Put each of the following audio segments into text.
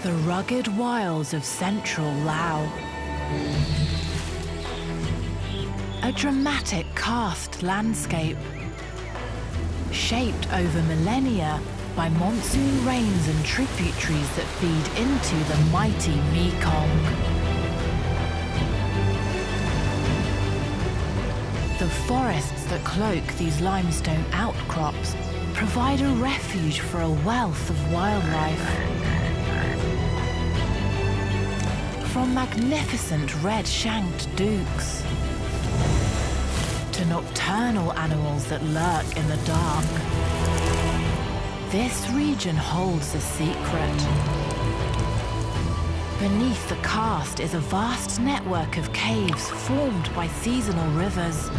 The rugged wilds of central Laos. A dramatic karst landscape, shaped over millennia by monsoon rains and tributaries that feed into the mighty Mekong. The forests that cloak these limestone outcrops provide a refuge for a wealth of wildlife. From magnificent red-shanked doucs to nocturnal animals that lurk in the dark, this region holds a secret. Beneath the karst is a vast network of caves formed by seasonal rivers.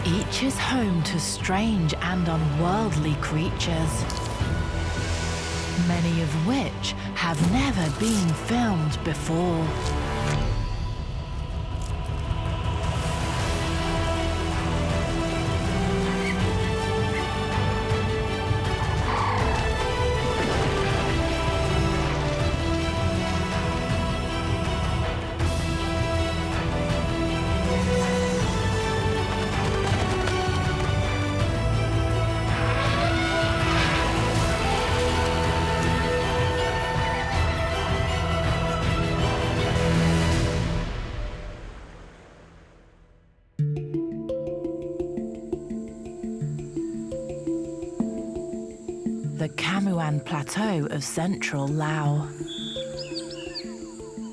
Each is home to strange and unworldly creatures, many of which have never been filmed before. The Khammouane plateau of central Laos.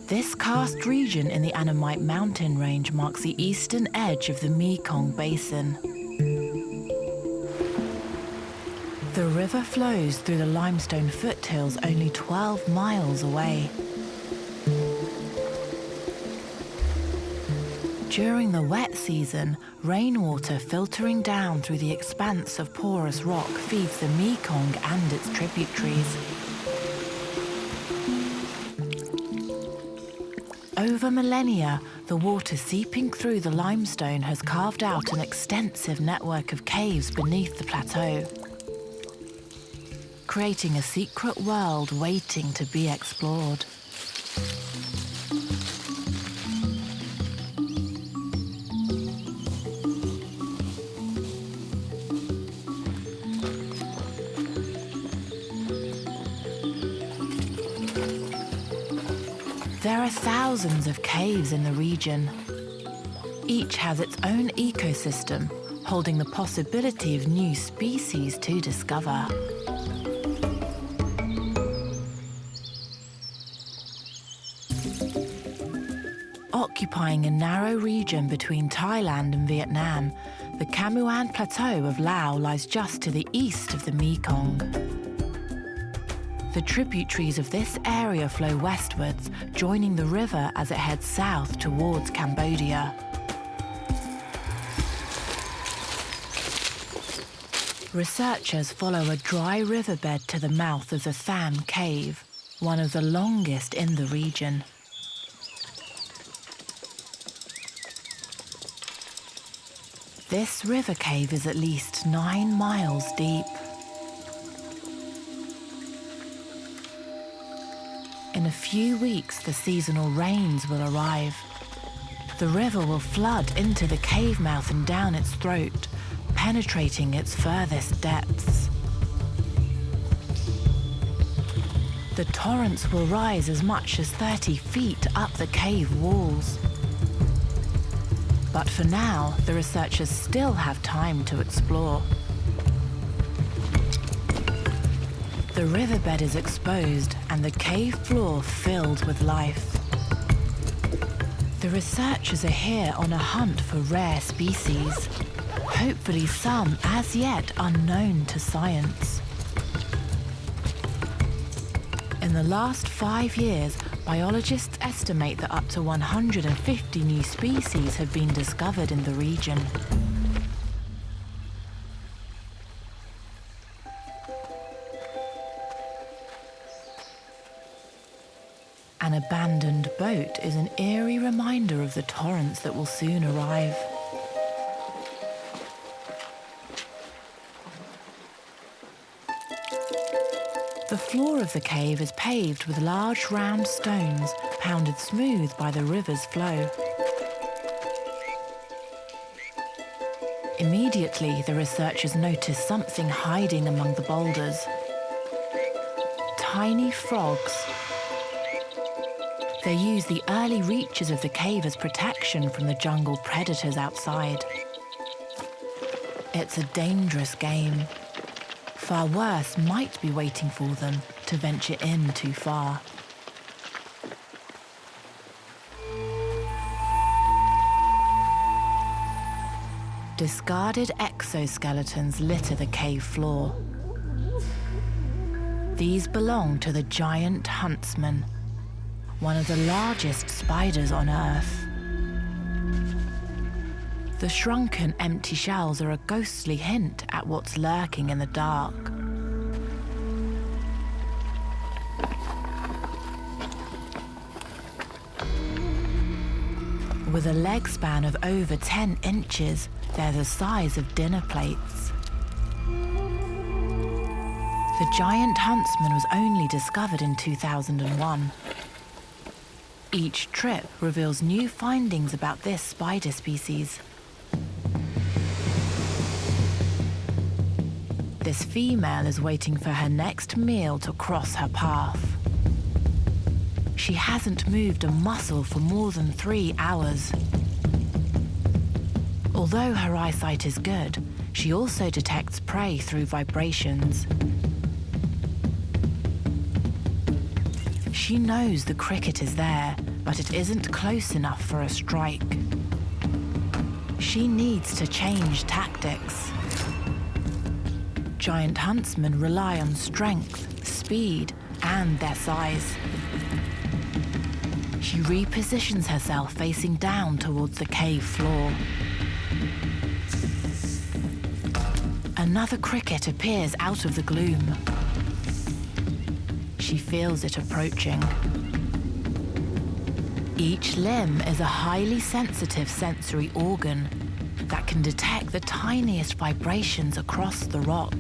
This karst region in the Annamite mountain range marks the eastern edge of the Mekong basin. The river flows through the limestone foothills only 12 miles away. During the wet season, rainwater filtering down through the expanse of porous rock feeds the Mekong and its tributaries. Over millennia, the water seeping through the limestone has carved out an extensive network of caves beneath the plateau, creating a secret world waiting to be explored. There are thousands of caves in the region. Each has its own ecosystem, holding the possibility of new species to discover. Occupying a narrow region between Thailand and Vietnam, the Khammouane plateau of Laos lies just to the east of the Mekong. The tributaries of this area flow westwards, joining the river as it heads south towards Cambodia. Researchers follow a dry riverbed to the mouth of the Tham cave, one of the longest in the region. This river cave is at least 9 miles deep. In a few weeks, the seasonal rains will arrive. The river will flood into the cave mouth and down its throat, penetrating its furthest depths. The torrents will rise as much as 30 feet up the cave walls. But for now, the researchers still have time to explore. The riverbed is exposed and the cave floor filled with life. The researchers are here on a hunt for rare species, hopefully some as yet unknown to science. In the last 5 years, biologists estimate that up to 150 new species have been discovered in the region. An abandoned boat is an eerie reminder of the torrents that will soon arrive. The floor of the cave is paved with large round stones pounded smooth by the river's flow. Immediately, the researchers notice something hiding among the boulders. Tiny frogs. They use the early reaches of the cave as protection from the jungle predators outside. It's a dangerous game. Far worse might be waiting for them to venture in too far. Discarded exoskeletons litter the cave floor. These belong to the giant Huntsman, one of the largest spiders on Earth. The shrunken, empty shells are a ghostly hint at what's lurking in the dark. With a leg span of over 10 inches, they're the size of dinner plates. The giant Huntsman was only discovered in 2001. Each trip reveals new findings about this spider species. This female is waiting for her next meal to cross her path. She hasn't moved a muscle for more than 3 hours. Although her eyesight is good, she also detects prey through vibrations. She knows the cricket is there, but it isn't close enough for a strike. She needs to change tactics. Giant huntsmen rely on strength, speed, and their size. She repositions herself facing down towards the cave floor. Another cricket appears out of the gloom. She feels it approaching. Each limb is a highly sensitive sensory organ that can detect the tiniest vibrations across the rock.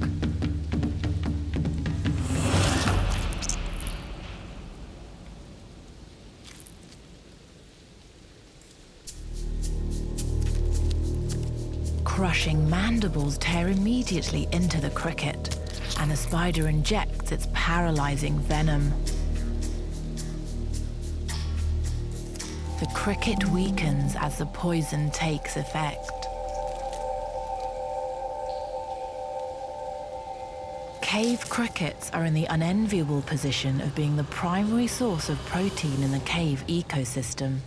Crushing mandibles tear immediately into the cricket, and the spider injects its paralyzing venom. The cricket weakens as the poison takes effect. Cave crickets are in the unenviable position of being the primary source of protein in the cave ecosystem.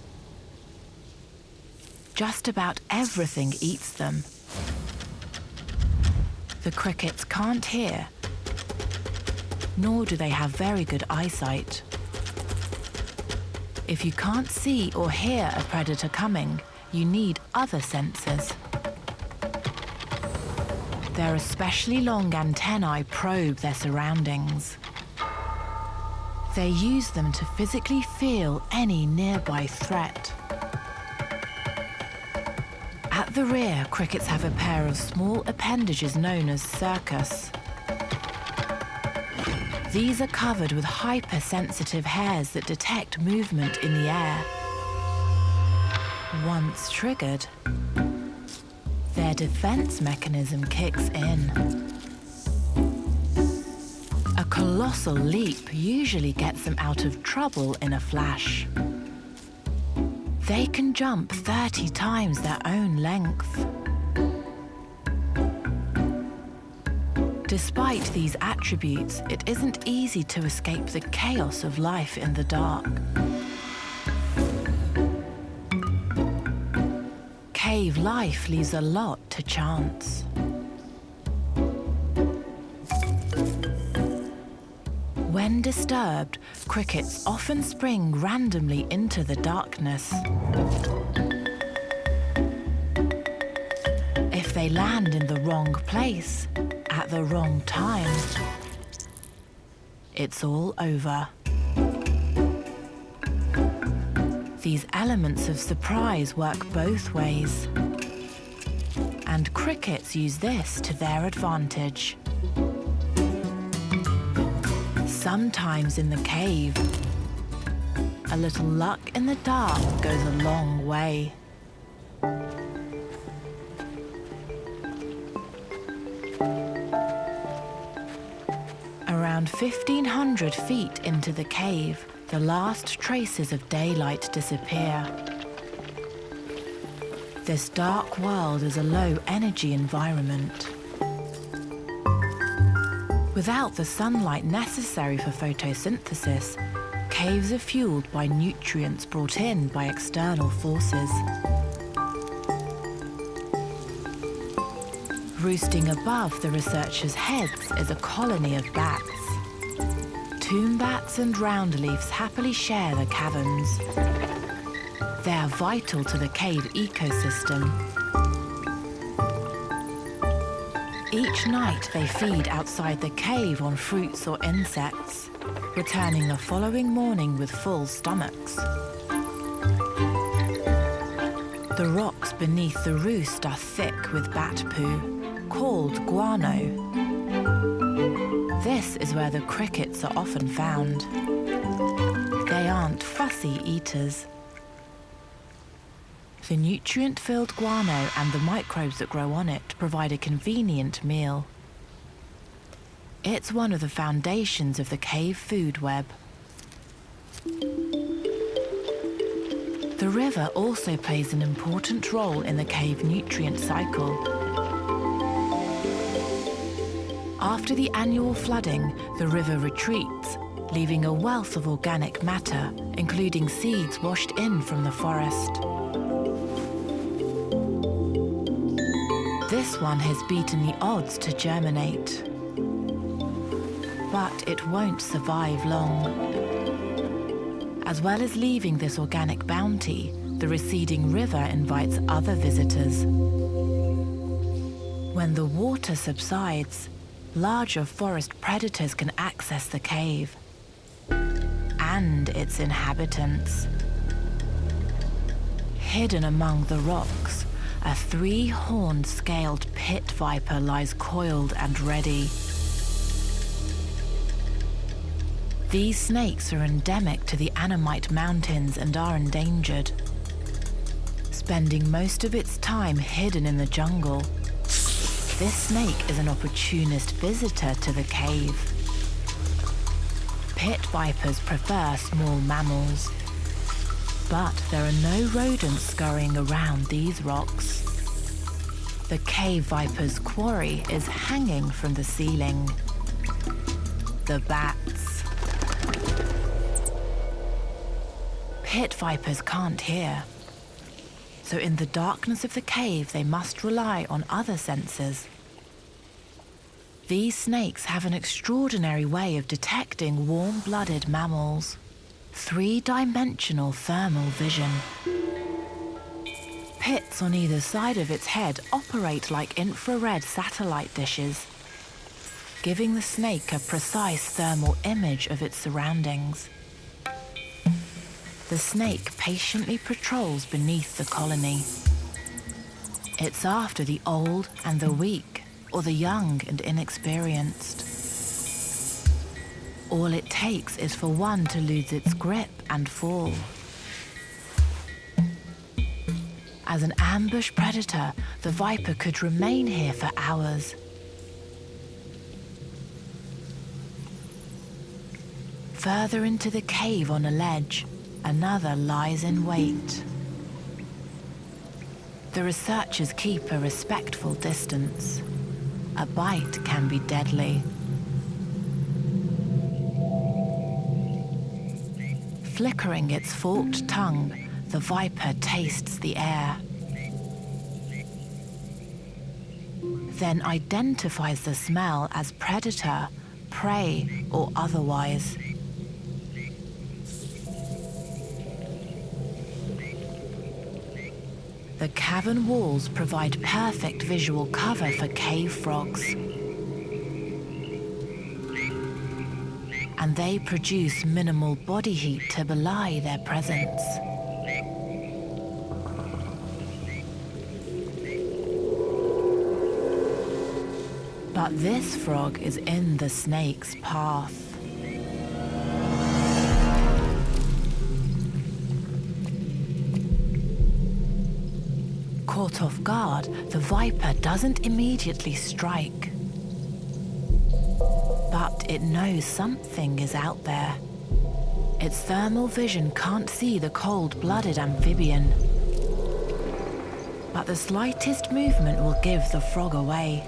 Just about everything eats them. The crickets can't hear, nor do they have very good eyesight. If you can't see or hear a predator coming, you need other senses. Their especially long antennae probe their surroundings. They use them to physically feel any nearby threat. At the rear, crickets have a pair of small appendages known as cercus. These are covered with hypersensitive hairs that detect movement in the air. Once triggered, their defense mechanism kicks in. A colossal leap usually gets them out of trouble in a flash. They can jump 30 times their own length. Despite these attributes, it isn't easy to escape the chaos of life in the dark. Cave life leaves a lot to chance. When disturbed, crickets often spring randomly into the darkness. If they land in the wrong place, at the wrong time, it's all over. These elements of surprise work both ways, and crickets use this to their advantage. Sometimes in the cave, a little luck in the dark goes a long way. Around 1,500 feet into the cave, the last traces of daylight disappear. This dark world is a low-energy environment. Without the sunlight necessary for photosynthesis, caves are fueled by nutrients brought in by external forces. Roosting above the researchers' heads is a colony of bats. Tomb bats and roundleafs happily share the caverns. They are vital to the cave ecosystem. Each night they feed outside the cave on fruits or insects, returning the following morning with full stomachs. The rocks beneath the roost are thick with bat poo, called guano. This is where the crickets are often found. They aren't fussy eaters. The nutrient-filled guano and the microbes that grow on it provide a convenient meal. It's one of the foundations of the cave food web. The river also plays an important role in the cave nutrient cycle. After the annual flooding, the river retreats, leaving a wealth of organic matter, including seeds washed in from the forest. This one has beaten the odds to germinate. But it won't survive long. As well as leaving this organic bounty, the receding river invites other visitors. When the water subsides, larger forest predators can access the cave and its inhabitants. Hidden among the rocks, a 3-horned scaled pit viper lies coiled and ready. These snakes are endemic to the Annamite mountains and are endangered. Spending most of its time hidden in the jungle, this snake is an opportunist visitor to the cave. Pit vipers prefer small mammals, but there are no rodents scurrying around these rocks. The cave viper's quarry is hanging from the ceiling. The bats. Pit vipers can't hear, so in the darkness of the cave they must rely on other senses. These snakes have an extraordinary way of detecting warm-blooded mammals. 3-dimensional thermal vision. Pits on either side of its head operate like infrared satellite dishes, giving the snake a precise thermal image of its surroundings. The snake patiently patrols beneath the colony. It's after the old and the weak, or the young and inexperienced. All it takes is for one to lose its grip and fall. As an ambush predator, the viper could remain here for hours. Further into the cave on a ledge, another lies in wait. The researchers keep a respectful distance. A bite can be deadly. Flickering its forked tongue, the viper tastes the air. Then identifies the smell as predator, prey, or otherwise. The cavern walls provide perfect visual cover for cave frogs. And they produce minimal body heat to belie their presence. But this frog is in the snake's path. Caught off guard, the viper doesn't immediately strike. But it knows something is out there. Its thermal vision can't see the cold-blooded amphibian. But the slightest movement will give the frog away.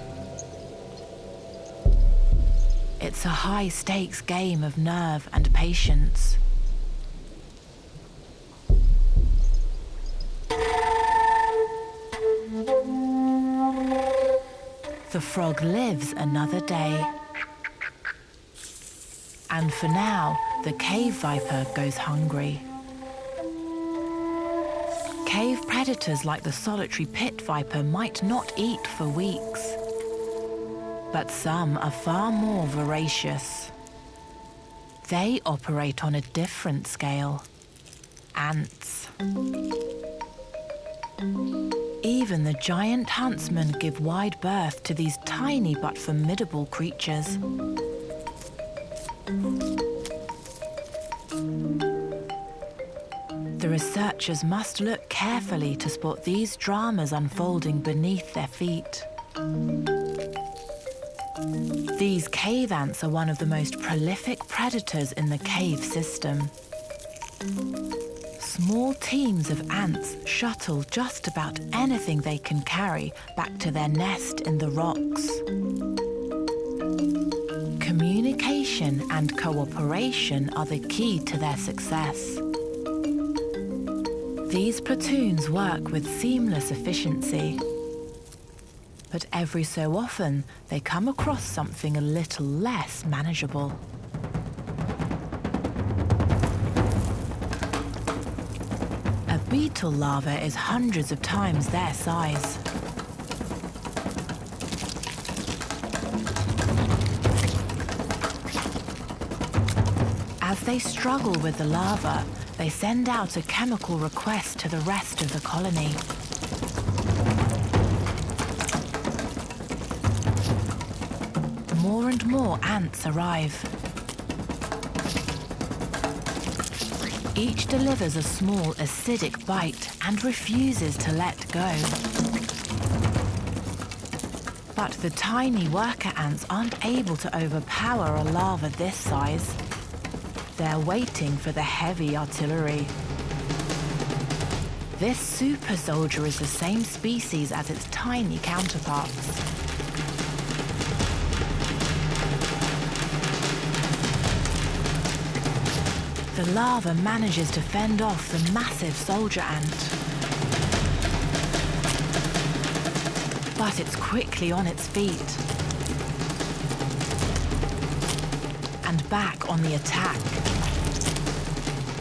It's a high-stakes game of nerve and patience. The frog lives another day. And for now, the cave viper goes hungry. Cave predators like the solitary pit viper might not eat for weeks. But some are far more voracious. They operate on a different scale. Ants. Even the giant huntsmen give wide berth to these tiny but formidable creatures. The researchers must look carefully to spot these dramas unfolding beneath their feet. These cave ants are one of the most prolific predators in the cave system. Small teams of ants shuttle just about anything they can carry back to their nest in the rocks. Communication and cooperation are the key to their success. These platoons work with seamless efficiency. But every so often, they come across something a little less manageable. A beetle larva is hundreds of times their size. As they struggle with the larva, they send out a chemical request to the rest of the colony. More and more ants arrive. Each delivers a small acidic bite and refuses to let go. But the tiny worker ants aren't able to overpower a larva this size. They're waiting for the heavy artillery. This super soldier is the same species as its tiny counterparts. The larva manages to fend off the massive soldier ant. But it's quickly on its feet. And back on the attack.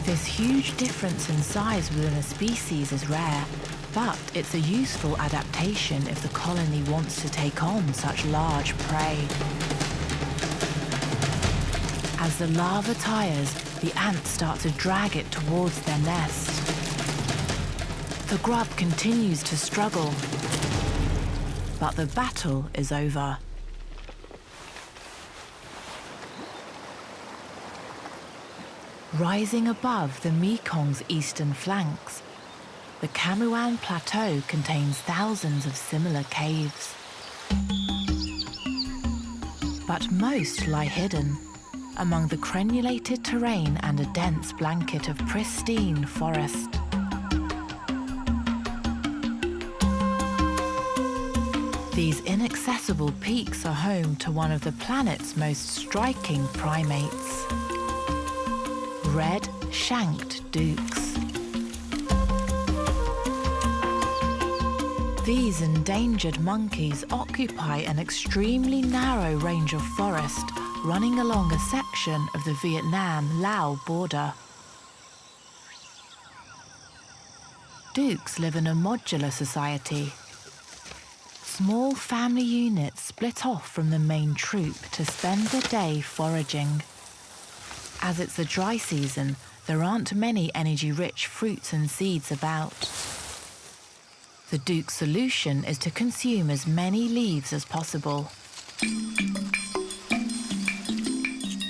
This huge difference in size within a species is rare, but it's a useful adaptation if the colony wants to take on such large prey. As the larva tires, the ants start to drag it towards their nest. The grub continues to struggle, but the battle is over. Rising above the Mekong's eastern flanks, the Khammouane plateau contains thousands of similar caves. But most lie hidden among the crenulated terrain and a dense blanket of pristine forest. These inaccessible peaks are home to one of the planet's most striking primates. Red-shanked doucs. These endangered monkeys occupy an extremely narrow range of forest running along a section of the Vietnam-Laos border. Doucs live in a modular society. Small family units split off from the main troop to spend the day foraging. As it's the dry season, there aren't many energy-rich fruits and seeds about. The douc solution is to consume as many leaves as possible.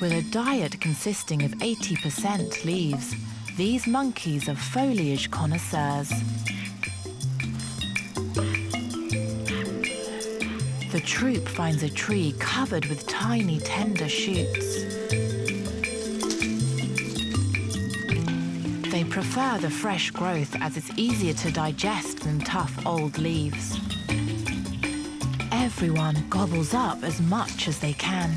With a diet consisting of 80% leaves, these monkeys are foliage connoisseurs. troop finds a tree covered with tiny, tender shoots. They prefer the fresh growth as it's easier to digest than tough old leaves. Everyone gobbles up as much as they can.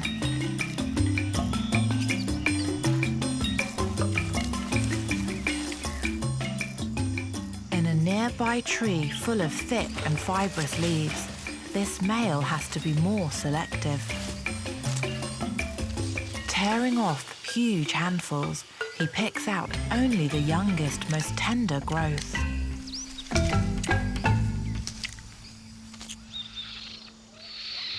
In a nearby tree full of thick and fibrous leaves, this male has to be more selective. Tearing off huge handfuls, he picks out only the youngest, most tender growth.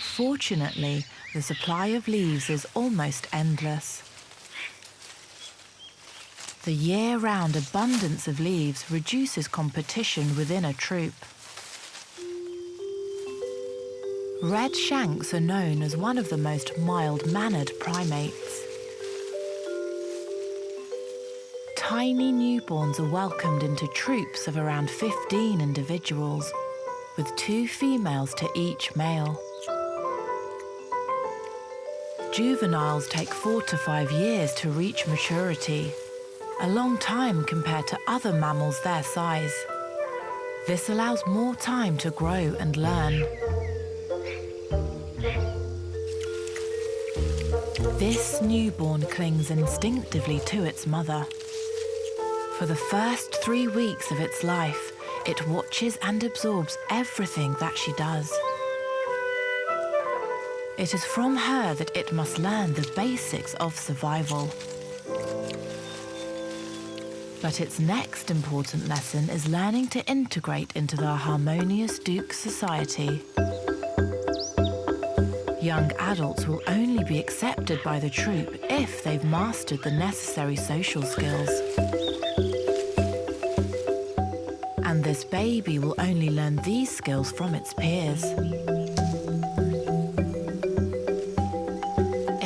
Fortunately, the supply of leaves is almost endless. The year-round abundance of leaves reduces competition within a troop. Red-shanks are known as one of the most mild-mannered primates. Tiny newborns are welcomed into troops of around 15 individuals, with 2 females to each male. Juveniles take 4 to 5 years to reach maturity, a long time compared to other mammals their size. This allows more time to grow and learn. This newborn clings instinctively to its mother. For the first 3 weeks of its life, it watches and absorbs everything that she does. It is from her that it must learn the basics of survival. But its next important lesson is learning to integrate into the harmonious douc society. Young adults will only be accepted by the troop if they've mastered the necessary social skills. And this baby will only learn these skills from its peers.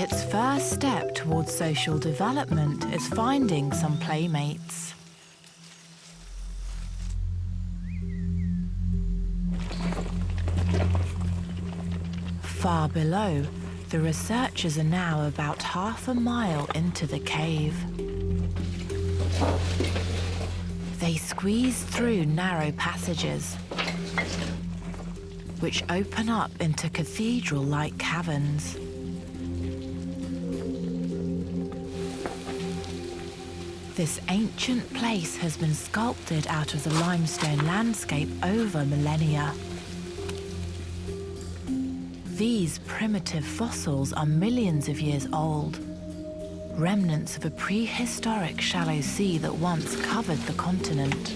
Its first step towards social development is finding some playmates. Far below, the researchers are now about half a mile into the cave. They squeeze through narrow passages, which open up into cathedral-like caverns. This ancient place has been sculpted out of the limestone landscape over millennia. These primitive fossils are millions of years old, remnants of a prehistoric shallow sea that once covered the continent.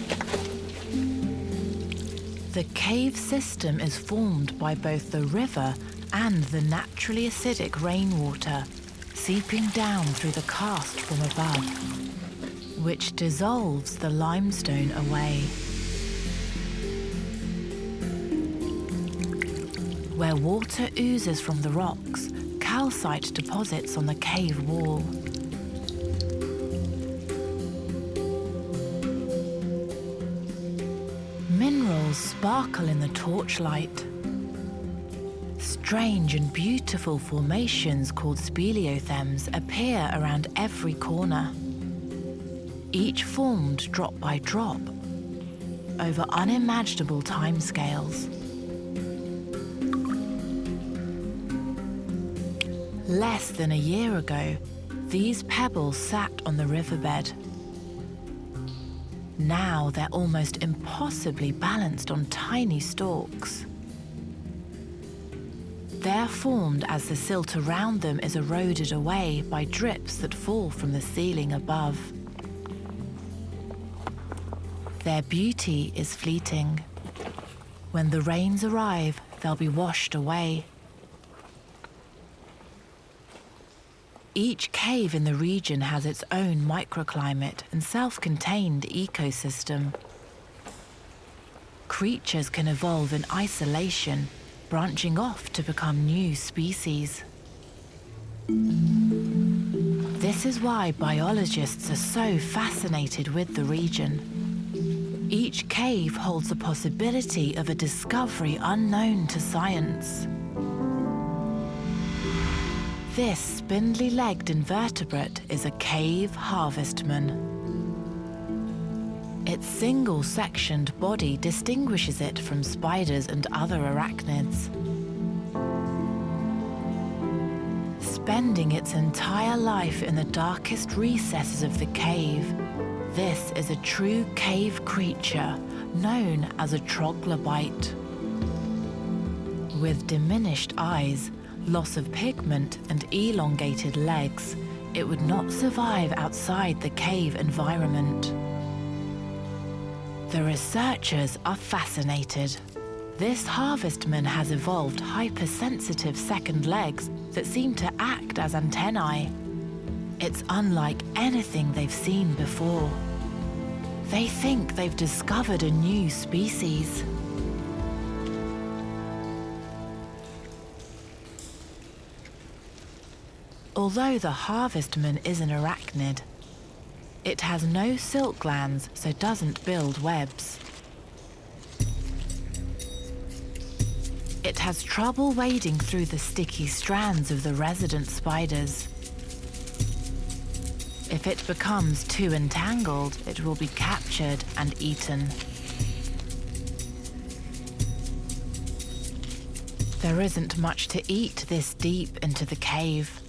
The cave system is formed by both the river and the naturally acidic rainwater seeping down through the karst from above, which dissolves the limestone away. Where water oozes from the rocks, calcite deposits on the cave wall. Minerals sparkle in the torchlight. Strange and beautiful formations called speleothems appear around every corner, each formed drop by drop over unimaginable timescales. Less than a year ago, these pebbles sat on the riverbed. Now they're almost impossibly balanced on tiny stalks. They're formed as the silt around them is eroded away by drips that fall from the ceiling above. Their beauty is fleeting. When the rains arrive, they'll be washed away. Each cave in the region has its own microclimate and self-contained ecosystem. Creatures can evolve in isolation, branching off to become new species. This is why biologists are so fascinated with the region. Each cave holds the possibility of a discovery unknown to science. This spindly-legged invertebrate is a cave harvestman. Its single-sectioned body distinguishes it from spiders and other arachnids. Spending its entire life in the darkest recesses of the cave, this is a true cave creature known as a troglobite. With diminished eyes, loss of pigment, and elongated legs, it would not survive outside the cave environment. The researchers are fascinated. This harvestman has evolved hypersensitive second legs that seem to act as antennae. It's unlike anything they've seen before. They think they've discovered a new species. Although the harvestman is an arachnid, it has no silk glands, so doesn't build webs. It has trouble wading through the sticky strands of the resident spiders. If it becomes too entangled, it will be captured and eaten. There isn't much to eat this deep into the cave.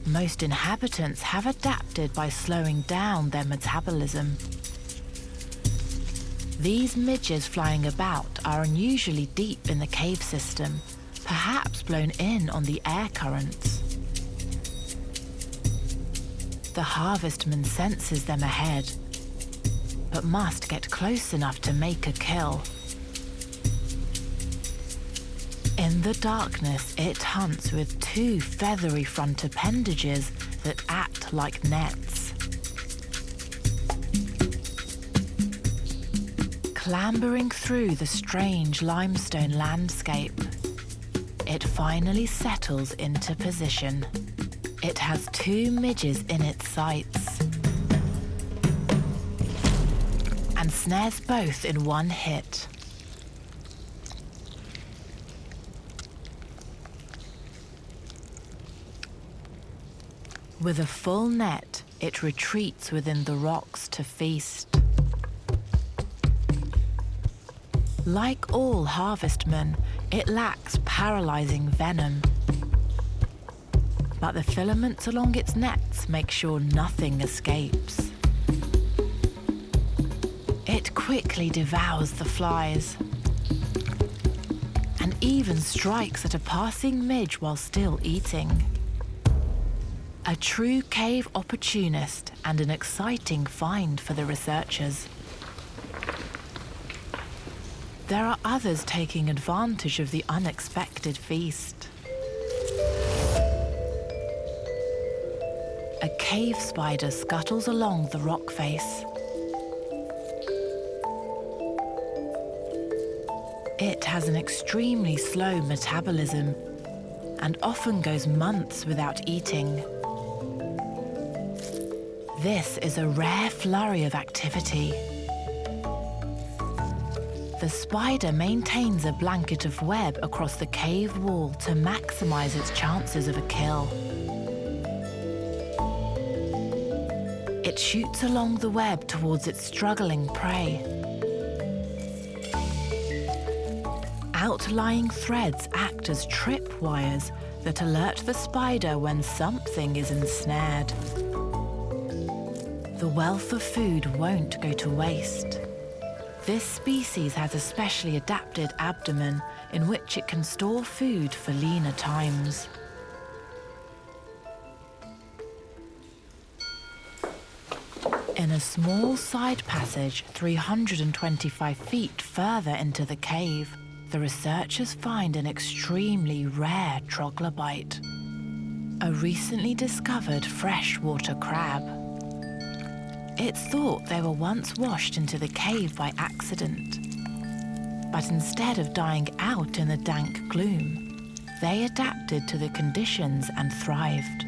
Most inhabitants have adapted by slowing down their metabolism. These midges flying about are unusually deep in the cave system, perhaps blown in on the air currents. The harvestman senses them ahead, but must get close enough to make a kill. In the darkness, it hunts with two feathery front appendages that act like nets. Clambering through the strange limestone landscape, it finally settles into position. It has two midges in its sights and snares both in one hit. With a full net, it retreats within the rocks to feast. Like all harvestmen, it lacks paralyzing venom. But the filaments along its nets make sure nothing escapes. It quickly devours the flies and even strikes at a passing midge while still eating. A true cave opportunist and an exciting find for the researchers. There are others taking advantage of the unexpected feast. A cave spider scuttles along the rock face. It has an extremely slow metabolism and often goes months without eating. This is a rare flurry of activity. The spider maintains a blanket of web across the cave wall to maximize its chances of a kill. It shoots along the web towards its struggling prey. Outlying threads act as tripwires that alert the spider when something is ensnared. The wealth of food won't go to waste. This species has a specially adapted abdomen in which it can store food for leaner times. In a small side passage 325 feet further into the cave, the researchers find an extremely rare troglobite, a recently discovered freshwater crab. It's thought they were once washed into the cave by accident, but instead of dying out in the dank gloom, they adapted to the conditions and thrived.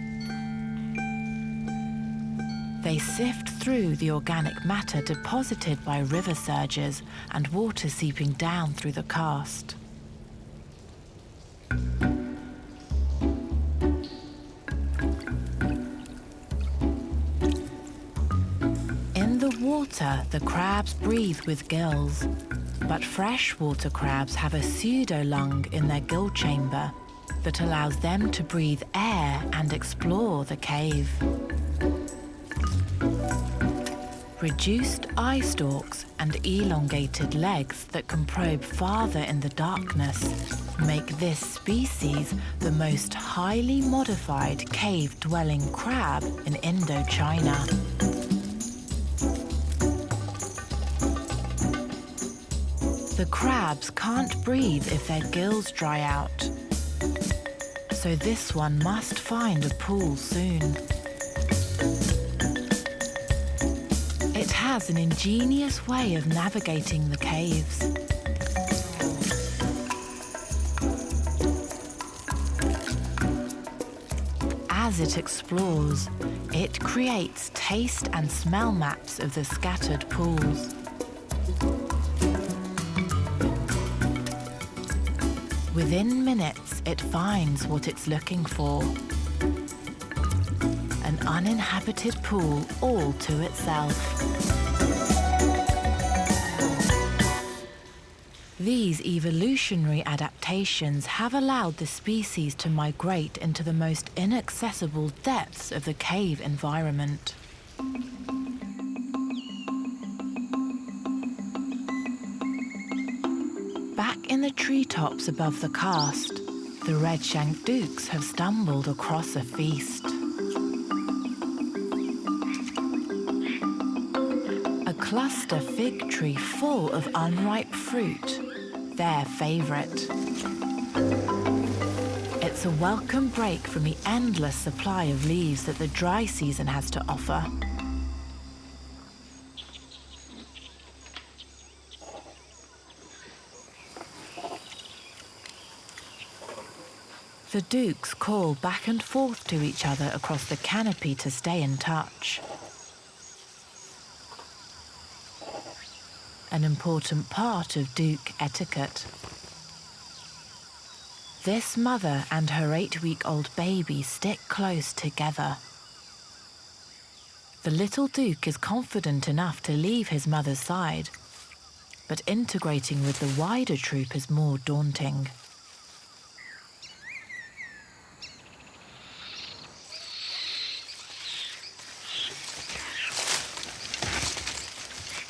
They sift through the organic matter deposited by river surges and water seeping down through the karst. water, the crabs breathe with gills, but freshwater crabs have a pseudo-lung in their gill chamber that allows them to breathe air and explore the cave. Reduced eye stalks and elongated legs that can probe farther in the darkness make this species the most highly modified cave-dwelling crab in Indochina. The crabs can't breathe if their gills dry out, so this one must find a pool soon. It has an ingenious way of navigating the caves. As it explores, it creates taste and smell maps of the scattered pools. Within minutes, it finds what it's looking for. An uninhabited pool all to itself. These evolutionary adaptations have allowed the species to migrate into the most inaccessible depths of the cave environment. Back in the treetops above the karst, the red-shanked doucs have stumbled across a feast. A cluster fig tree full of unripe fruit, their favorite. It's a welcome break from the endless supply of leaves that the dry season has to offer. The doucs call back and forth to each other across the canopy to stay in touch. An important part of douc etiquette. This mother and her 8-week-old baby stick close together. The little douc is confident enough to leave his mother's side, but integrating with the wider troop is more daunting.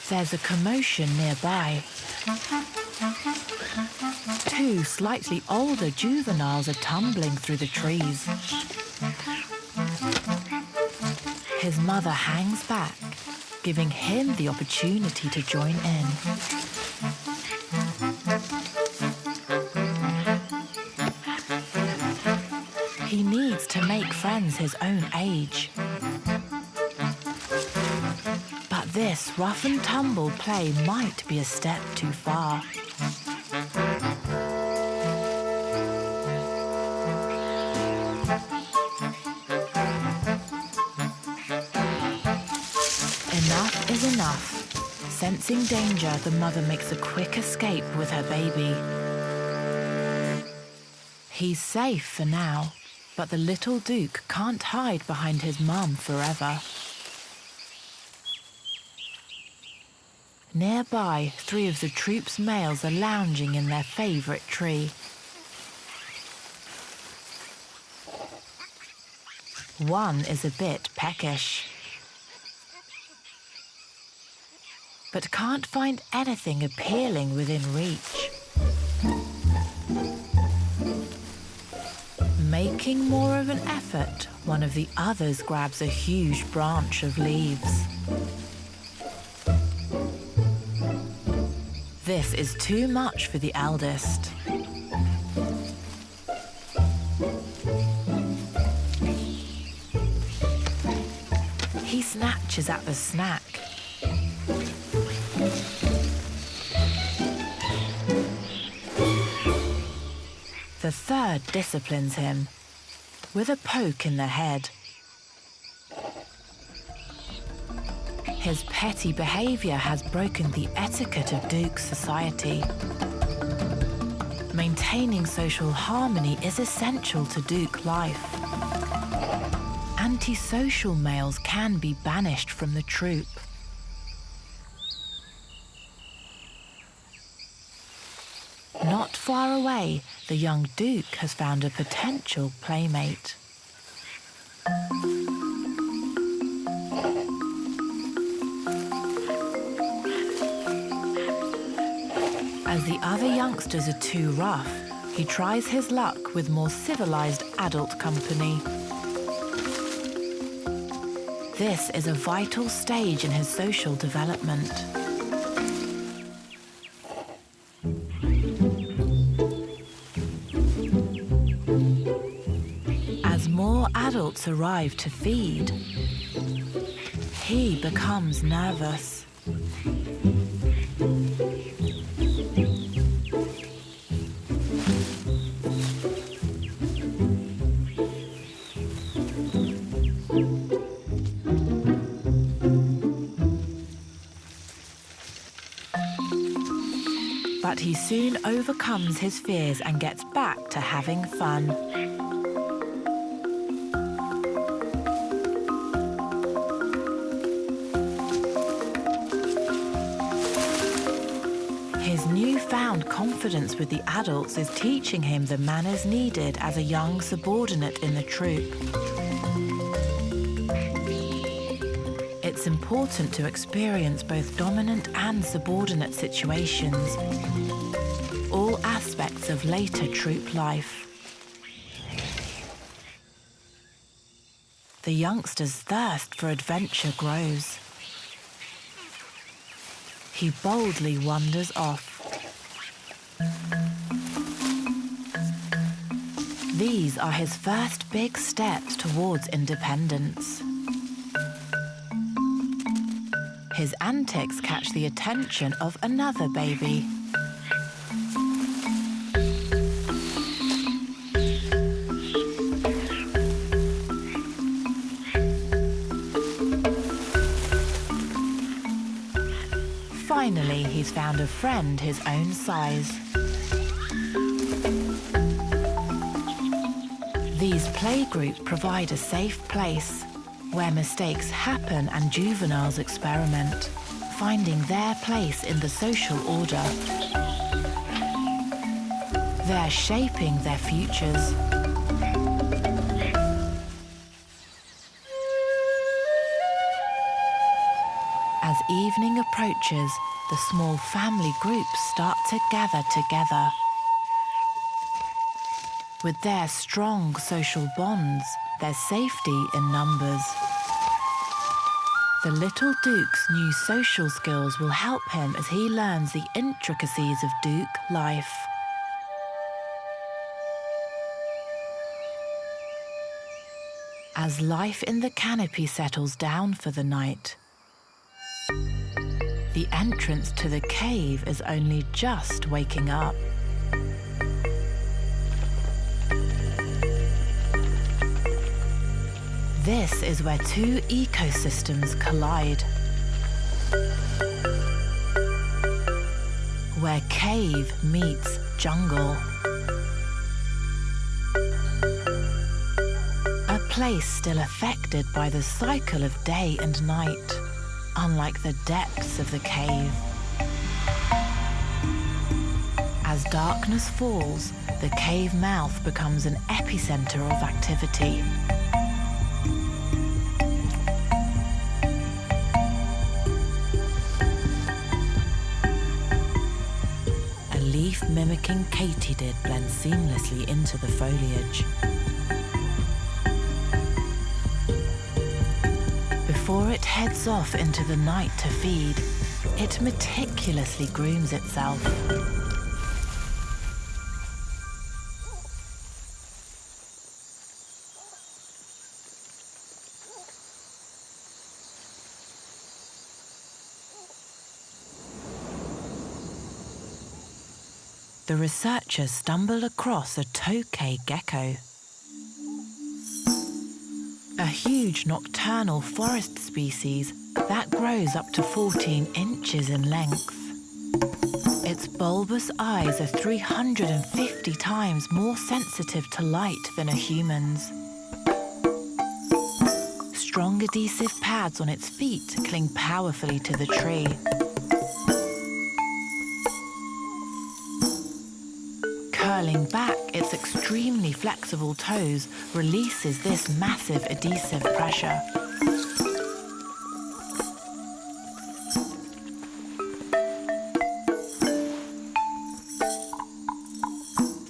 There's a commotion nearby. 2 slightly older juveniles are tumbling through the trees. His mother hangs back, giving him the opportunity to join in. He needs to make friends his own age. But this rough and tumble play might be a step too far. Enough is enough. Sensing danger, the mother makes a quick escape with her baby. He's safe for now, but the little douc can't hide behind his mum forever. Nearby, 3 of the troop's males are lounging in their favourite tree. One is a bit peckish, but can't find anything appealing within reach. Making more of an effort, one of the others grabs a huge branch of leaves. This is too much for the eldest. He snatches at the snack. The third disciplines him with a poke in the head. His petty behaviour has broken the etiquette of douc society. Maintaining social harmony is essential to douc life. Antisocial males can be banished from the troop. far away, the young douc has found a potential playmate. As the other youngsters are too rough, he tries his luck with more civilized adult company. This is a vital stage in his social development. As more adults arrive to feed, he becomes nervous. But he soon overcomes his fears and gets back to having fun. His newfound confidence with the adults is teaching him the manners needed as a young subordinate in the troop. It's important to experience both dominant and subordinate situations, all aspects of later troop life. The youngster's thirst for adventure grows. He boldly wanders off. These are his first big steps towards independence. His antics catch the attention of another baby. Finally, he's found a friend his own size. These playgroups provide a safe place where mistakes happen and juveniles experiment, finding their place in the social order. They're shaping their futures. As evening approaches, the small family groups start to gather together. With their strong social bonds, there's safety in numbers. The little douc's new social skills will help him as he learns the intricacies of douc life. As life in the canopy settles down for the night, the entrance to the cave is only just waking up. This is where two ecosystems collide, where cave meets jungle. A place still affected by the cycle of day and night, unlike the depths of the cave. As darkness falls, the cave mouth becomes an epicenter of activity. A leaf mimicking katydid blends seamlessly into the foliage. Before it heads off into the night to feed, it meticulously grooms itself. The researchers stumble across a tokay gecko, a huge nocturnal forest species that grows up to 14 inches in length. Its bulbous eyes are 350 times more sensitive to light than a human's. Strong adhesive pads on its feet cling powerfully to the tree. Curling back its extremely flexible toes releases this massive adhesive pressure.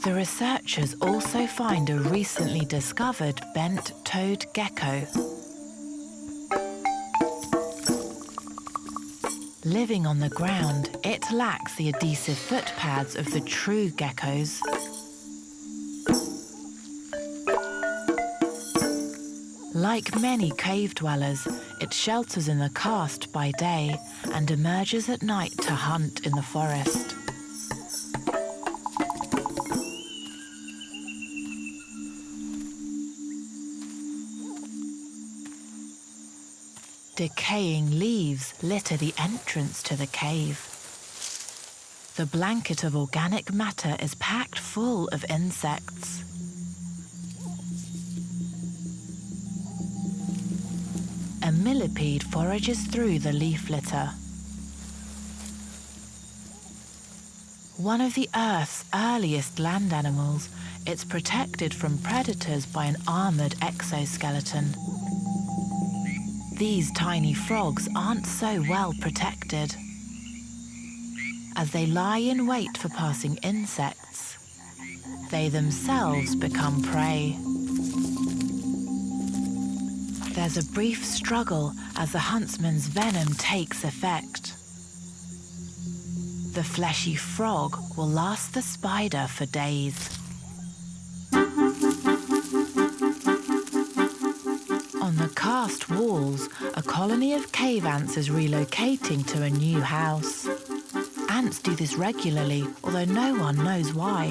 The researchers also find a recently discovered bent-toed gecko. Living on the ground, it lacks the adhesive foot pads of the true geckos. Like many cave dwellers, it shelters in the karst by day and emerges at night to hunt in the forest. Decaying leaves litter the entrance to the cave. The blanket of organic matter is packed full of insects. A millipede forages through the leaf litter. One of the Earth's earliest land animals, it's protected from predators by an armored exoskeleton. These tiny frogs aren't so well protected. As they lie in wait for passing insects, they themselves become prey. There's a brief struggle as the huntsman's venom takes effect. The fleshy frog will last the spider for days. On the karst walls, a colony of cave ants is relocating to a new house. Ants do this regularly, although no one knows why.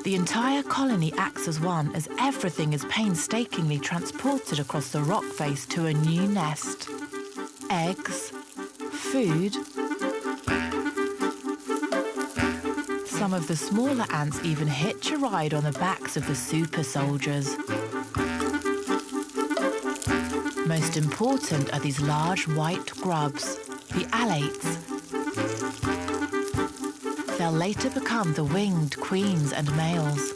The entire colony acts as one, as everything is painstakingly transported across the rock face to a new nest. Eggs, food. Some of the smaller ants even hitch a ride on the backs of the super soldiers. Most important are these large white grubs, the alates. They'll later become the winged queens and males.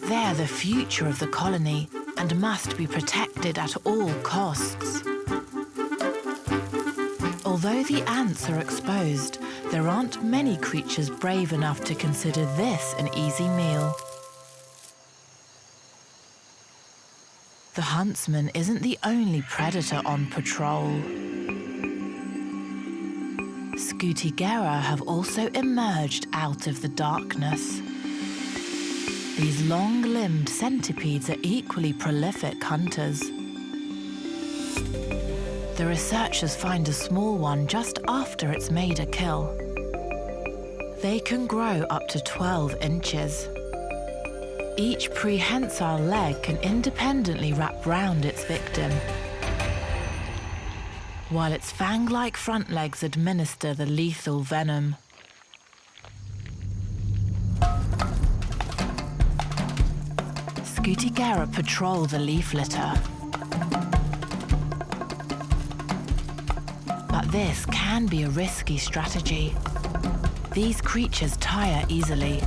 They're the future of the colony and must be protected at all costs. Although the ants are exposed, there aren't many creatures brave enough to consider this an easy meal. The huntsman isn't the only predator on patrol. Scutigera have also emerged out of the darkness. These long-limbed centipedes are equally prolific hunters. The researchers find a small one just after it's made a kill. They can grow up to 12 inches. Each prehensile leg can independently wrap round its victim, while its fang-like front legs administer the lethal venom. Scutigera patrol the leaf litter. But this can be a risky strategy. These creatures tire easily.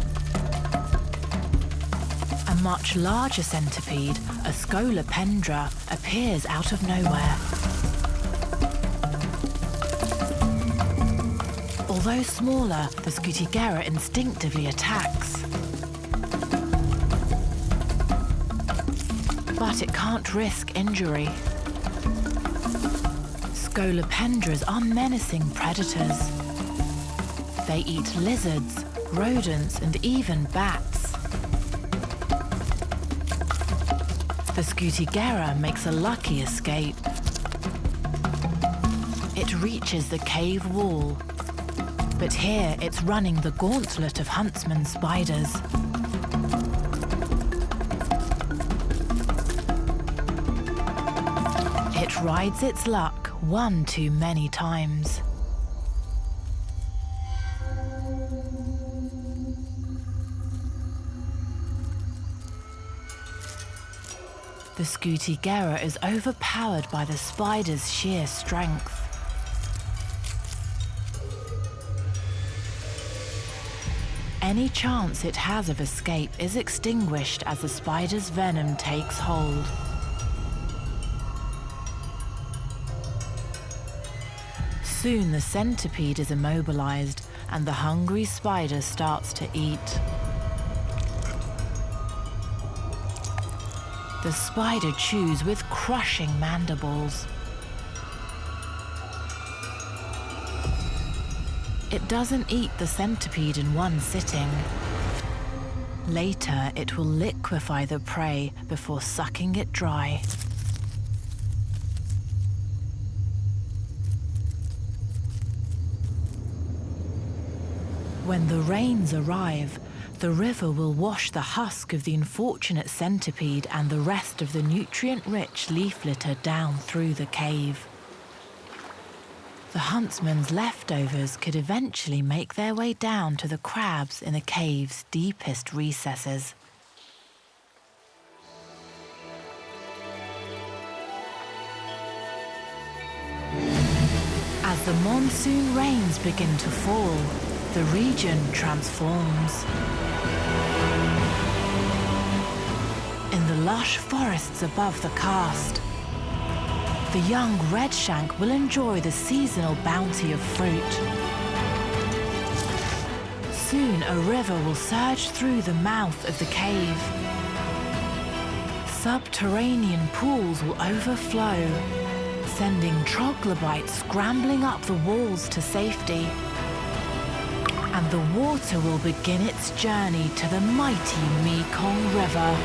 A much larger centipede, a scolopendra, appears out of nowhere. Although smaller, the Scutigera instinctively attacks. But it can't risk injury. Scolopendras are menacing predators. They eat lizards, rodents, and even bats. The Scutigera makes a lucky escape. It reaches the cave wall, but here it's running the gauntlet of huntsman spiders. It rides its luck one too many times. The Scutigera is overpowered by the spider's sheer strength. Any chance it has of escape is extinguished as the spider's venom takes hold. Soon the centipede is immobilized and the hungry spider starts to eat. The spider chews with crushing mandibles. It doesn't eat the centipede in one sitting. Later, it will liquefy the prey before sucking it dry. When the rains arrive, the river will wash the husk of the unfortunate centipede and the rest of the nutrient-rich leaf litter down through the cave. The huntsman's leftovers could eventually make their way down to the crabs in the cave's deepest recesses. As the monsoon rains begin to fall, the region transforms. In the lush forests above the karst, the young red-shank will enjoy the seasonal bounty of fruit. Soon a river will surge through the mouth of the cave. Subterranean pools will overflow, sending troglobites scrambling up the walls to safety. And the water will begin its journey to the mighty Mekong River.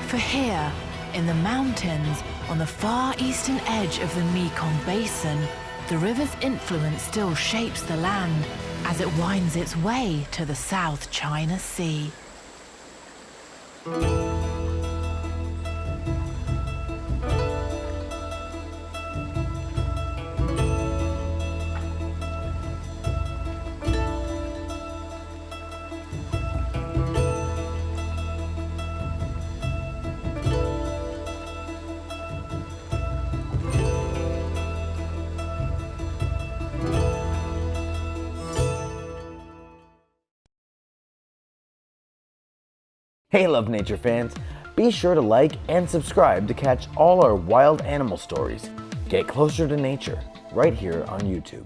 For here, in the mountains, on the far eastern edge of the Mekong Basin, the river's influence still shapes the land as it winds its way to the South China Sea. Hey Love Nature fans, be sure to like and subscribe to catch all our wild animal stories. Get closer to nature right here on YouTube.